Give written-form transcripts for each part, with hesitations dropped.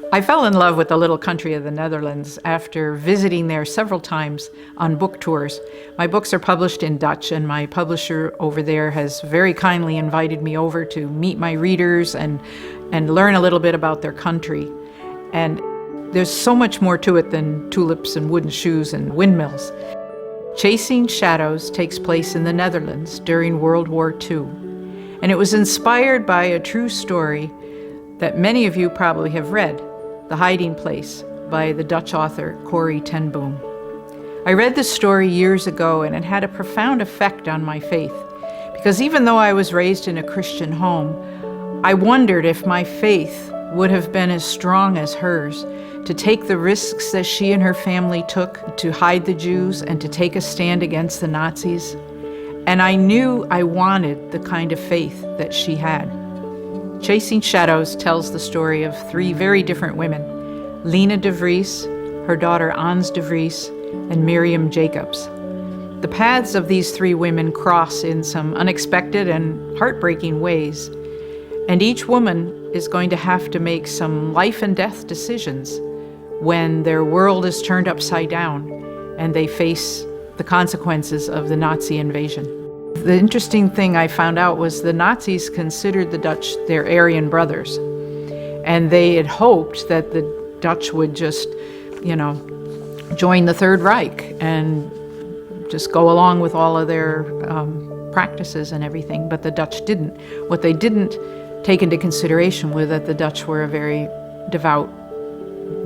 I fell in love with the little country of the Netherlands after visiting there several times on book tours. My books are published in Dutch, and my publisher over there has very kindly invited me over to meet my readers and learn a little bit about their country. And there's so much more to it than tulips and wooden shoes and windmills. Chasing Shadows takes place in the Netherlands during World War II, and it was inspired by a true story that many of you probably have read, The Hiding Place by the Dutch author Corrie ten Boom. I read this story years ago, and it had a profound effect on my faith, because even though I was raised in a Christian home, I wondered if my faith would have been as strong as hers to take the risks that she and her family took to hide the Jews and to take a stand against the Nazis. And I knew I wanted the kind of faith that she had. Chasing Shadows tells the story of three very different women: Lena de Vries, her daughter Ans de Vries, and Miriam Jacobs. The paths of these three women cross in some unexpected and heartbreaking ways, and each woman is going to have to make some life and death decisions when their world is turned upside down and they face the consequences of the Nazi invasion. The interesting thing I found out was the Nazis considered the Dutch their Aryan brothers, and they had hoped that the Dutch would just, join the Third Reich and just go along with all of their practices and everything, but the Dutch didn't. What they didn't take into consideration was that the Dutch were a very devout,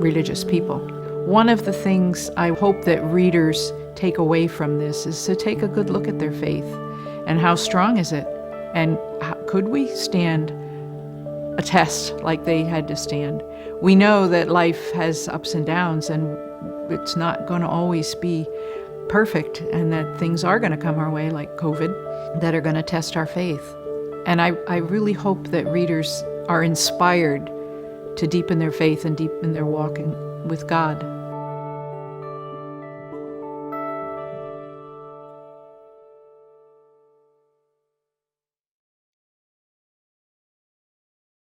religious people. One of the things I hope that readers take away from this is to take a good look at their faith. And how strong is it? And could we stand a test like they had to stand? We know that life has ups and downs, and it's not going to always be perfect, and that things are going to come our way, like COVID, that are going to test our faith. And I really hope that readers are inspired to deepen their faith and deepen their walking with God.